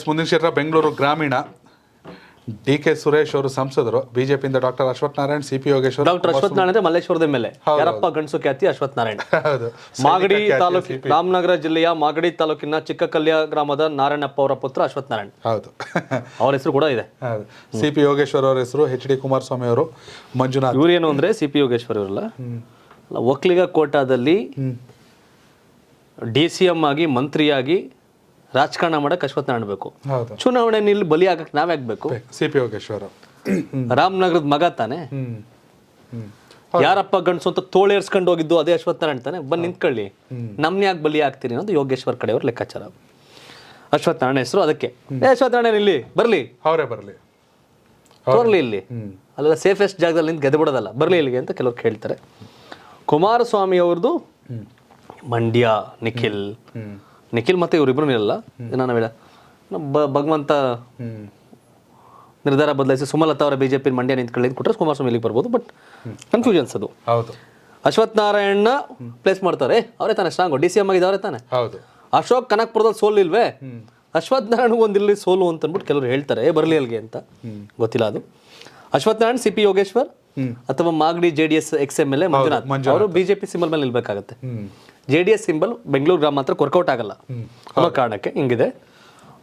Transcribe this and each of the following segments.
ಮುಂದಿನ ಕ್ಷೇತ್ರ ಬೆಂಗಳೂರು ಗ್ರಾಮೀಣ. ಡಿ ಕೆ ಸುರೇಶ್ ಅವರು ಸಂಸದರು, ಬಿಜೆಪಿಯಿಂದ doctor Ashwath Narayan, CP Yogeshwar. Doctor Ashwath Narayana ಮಲ್ಲೇಶ್ವರದ ಮೇಲೆ ಯಾರಪ್ಪ ಗಂಡಸು ಖ್ಯಾತಿ ಅಶ್ವಥ್ ನಾರಾಯಣ್. ಮಾಗಡಿ ತಾಲೂಕು, ರಾಮನಗರ ಜಿಲ್ಲೆಯ ಮಾಗಡಿ ತಾಲೂಕಿನ ಚಿಕ್ಕಕಲ್ಯ ಗ್ರಾಮದ ನಾರಾಯಣಪ್ಪ ಅವರ ಪುತ್ರ ಅಶ್ವಥ್ ನಾರಾಯಣ್. ಹೌದು, ಅವ್ರ ಹೆಸರು ಕೂಡ ಇದೆ. ಸಿಪಿ ಯೋಗೇಶ್ವರ್ ಅವರ ಹೆಸರು, ಎಚ್ ಡಿ ಕುಮಾರಸ್ವಾಮಿ ಅವರು, ಮಂಜುನಾಥ್. ಇವ್ರೇನು ಅಂದ್ರೆ ಸಿಪಿ ಯೋಗೇಶ್ವರ್ ಇವರಲ್ಲ, ಒಕ್ಕಲಿಗ ಕೋಟಾದಲ್ಲಿ DCM ಆಗಿ ಮಂತ್ರಿಯಾಗಿ ರಾಜಕಾರಣ ಮಾಡಕ್ ಅಶ್ವಥ್ ನಾರಾಯಣ್ ಬೇಕು. ಚುನಾವಣೆಯಲ್ಲಿ ಬಲಿ ಆಗಕ್ ನಾವ್ಯಾಗಬೇಕು? ಸಿಪಿ ಯೋಗೇಶ್ವರ್ ರಾಮನಗರದ ಮಗ ತಾನೆ. ಯಾರಪ್ಪ ಗಂಡಸು ಅಂತ ತೋಳೇರ್ಸ್ಕೊಂಡು ಹೋಗಿದ್ದು ಅದೇ ಅಶ್ವಥ್ ನಾರಾಯಣ್ ತಾನೆ. ಬಂದು ನಿಂತ್ಕೊಳ್ಳಿ, ನಮ್ನ ಯಾಕೆ ಬಲಿ ಆಗ್ತೀರಿ ಅನ್ನೋದು ಯೋಗೇಶ್ವರ್ ಕಡೆಯವ್ರ ಲೆಕ್ಕಾಚಾರ. ಅಶ್ವಥ್ ನಾರಾಯಣ ಹೆಸರು ಅದಕ್ಕೆ. ಅಶ್ವಥ್ ನಾರಾಯಣ ಇಲ್ಲಿ ಬರ್ಲಿ, ಅವರೇ ಬರ್ಲಿ, ತೋರ್ಲಿ ಇಲ್ಲಿ, ಅಲ್ಲೆಲ್ಲ ಸೇಫೆಸ್ಟ್ ಜಾಗದಲ್ಲಿ ನಿಂತು ಗೆದ್ದು ಬಿಡೋದಲ್ಲ, ಬರ್ಲಿ ಇಲ್ಲಿಗೆ ಅಂತ ಕೆಲವ್ರು ಕೇಳ್ತಾರೆ. ಕುಮಾರಸ್ವಾಮಿ ಅವ್ರದ್ದು ಮಂಡ್ಯ, ನಿಖಿಲ್ ಮತ್ತೆ ಇವರಿಬ್ರು ಇರಲ್ಲ. ನಾನು ಹೇಳ ಭಗವಂತ ನಿರ್ಧಾರ ಬದಲಾಯಿಸಿ ಸುಮಲತಾ ಅವರ ಬಿಜೆಪಿ ಮಂಡ್ಯ ನಿಂತ್ಕೊಳ್ಳಿ ಕೊಟ್ಟರೆ ಕುಮಾರಸ್ವಾಮಿ ಇಲ್ಲಿಗೆ ಬರ್ಬೋದು. ಬಟ್ ಕನ್ಫ್ಯೂಷನ್ಸ್ ಅದು. ಅಶ್ವಥ್ ನಾರಾಯಣ ಪ್ಲೇಸ್ ಮಾಡ್ತಾರೆ, ಅವರೇ ತಾನೆ ಸ್ಟ್ರಾಂಗ್. DCM ಆಗಿದೆ ಅವರೇ ತಾನೆ. ಅಶೋಕ್ ಕನಕ್ಪುರದಲ್ಲಿ ಸೋಲು ಇಲ್ವೇ, ಅಶ್ವಥ್ ನಾರಾಯಣ ಒಂದಿಲ್ಲಿ ಸೋಲು ಅಂತ ಅಂದ್ಬಿಟ್ಟು ಕೆಲವರು ಹೇಳ್ತಾರೆ, ಬರ್ಲಿ ಅಲ್ಲಿಗೆ ಅಂತ. ಗೊತ್ತಿಲ್ಲ ಅದು. ಅಶ್ವಥ್ ನಾರಾಯಣ್, ಸಿಪಿ ಯೋಗೇಶ್ವರ್ ಅಥವಾ ಮಾಗಡಿ JDS XMLA ಮಂಜುನಾಥ್ ಅವರು ಬಿಜೆಪಿ ಸಿಂಬಲ್ ಮೇಲೆ ನಿಲ್ಬೇಕಾಗತ್ತೆ. JDS ಸಿಂಬಲ್ ಬೆಂಗಳೂರು ಗ್ರಾಮಾಂತರ ವರ್ಕೌಟ್ ಆಗಲ್ಲ ಅನ್ನೋ ಕಾರಣಕ್ಕೆ ಹಿಂಗಿದೆ.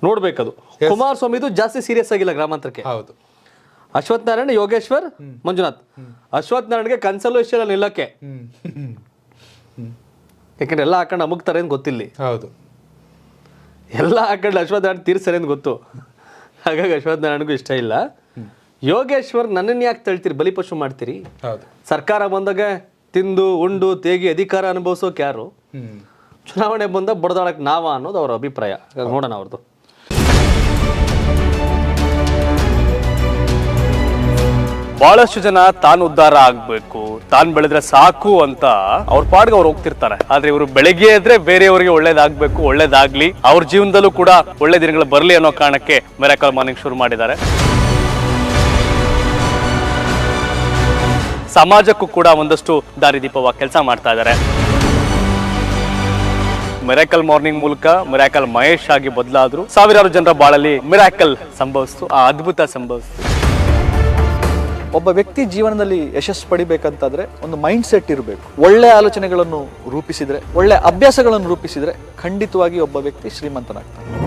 ನೋಡ್ಬೇಕದು. ಕುಮಾರಸ್ವಾಮಿದು ಜಾಸ್ತಿ ಸೀರಿಯಸ್ ಆಗಿಲ್ಲ ಗ್ರಾಮಾಂತರಕ್ಕೆ. ಅಶ್ವಥ್ ನಾರಾಯಣ, ಯೋಗೇಶ್ವರ್, ಮಂಜುನಾಥ್. ಅಶ್ವಥ್ ನಾರಾಯಣ್ಗೆ ಕನ್ಸಲ್ಯೂಷನ್ ನಿಲ್ಲಕ್ಕೆ, ಯಾಕಂದ್ರೆ ಎಲ್ಲ ಹಾಕೊಂಡು ಅಮುಕ್ತಾರೆ ಅಂತ ಗೊತ್ತಿಲ್ಲ. ಎಲ್ಲ ಹಾಕೊಂಡು ಅಶ್ವಥ್ ನಾರಾಯಣ್ ತೀರ್ಸರೆ ಅಂತ ಗೊತ್ತು. ಹಾಗಾಗಿ ಅಶ್ವಥ್ ನಾರಾಯಣ್ಗೂ ಇಷ್ಟ ಇಲ್ಲ. ಯೋಗೇಶ್ವರ್ ನನ್ನನ್ನು ಯಾಕೆ ತಳ್ತೀರಿ, ಬಲಿಪಶು ಮಾಡ್ತೀರಿ? ಸರ್ಕಾರ ಬಂದಾಗ ತಿಂದು ಉಂಡು ತೇಗಿ ಅಧಿಕಾರ ಅನುಭವಿಸೋಕೆ ಯಾರು? ಚುನಾವಣೆ ಬಂದಾಗ ಬಡದಾಡಕ್ ನಾವ ಅನ್ನೋದು ಅವರ ಅಭಿಪ್ರಾಯ. ನೋಡೋಣ ಅವ್ರದ್ದು. ಬಹಳಷ್ಟು ಜನ ತಾನು ಉದ್ಧಾರ ಆಗ್ಬೇಕು, ತಾನು ಬೆಳೆದ್ರೆ ಸಾಕು ಅಂತ ಅವ್ರ ಪಾಡ್ಗೆ ಅವ್ರು ಹೋಗ್ತಿರ್ತಾರೆ. ಆದ್ರೆ ಇವರು ಬೆಳಗ್ಗೆ ಎದ್ರೆ ಬೇರೆಯವರಿಗೆ ಒಳ್ಳೇದಾಗ್ಬೇಕು, ಒಳ್ಳೇದಾಗ್ಲಿ, ಅವ್ರ ಜೀವನದಲ್ಲೂ ಕೂಡ ಒಳ್ಳೆ ದಿನಗಳು ಬರ್ಲಿ ಅನ್ನೋ ಕಾರಣಕ್ಕೆ ಮಿರಾಕಲ್ ಮಾರ್ನಿಂಗ್ ಶುರು ಮಾಡಿದ್ದಾರೆ. ಸಮಾಜಕ್ಕೂ ಕೂಡ ಒಂದಷ್ಟು ದಾರಿದೀಪವಾಗಿ ಕೆಲಸ ಮಾಡ್ತಾ ಇದ್ದಾರೆ. ಮಿರಾಕಲ್ ಮಾರ್ನಿಂಗ್ ಮೂಲಕ ಮಿರಾಕಲ್ ಮಹೇಶ್ ಆಗಿ ಬದಲಾದ್ರು. ಸಾವಿರಾರು ಜನರ ಬಾಳಲ್ಲಿ ಮಿರಾಕಲ್ ಸಂಭವಿಸ್ತು, ಆ ಅದ್ಭುತ ಸಂಭವಿಸ್ತು. ಒಬ್ಬ ವ್ಯಕ್ತಿ ಜೀವನದಲ್ಲಿ ಯಶಸ್ಸು ಪಡಿಬೇಕಂತಾದ್ರೆ ಒಂದು ಮೈಂಡ್ ಸೆಟ್ ಇರಬೇಕು. ಒಳ್ಳೆ ಆಲೋಚನೆಗಳನ್ನು ರೂಪಿಸಿದ್ರೆ, ಒಳ್ಳೆ ಅಭ್ಯಾಸಗಳನ್ನು ರೂಪಿಸಿದ್ರೆ ಖಂಡಿತವಾಗಿ ಒಬ್ಬ ವ್ಯಕ್ತಿ ಶ್ರೀಮಂತನಾಗ್ತಾನೆ.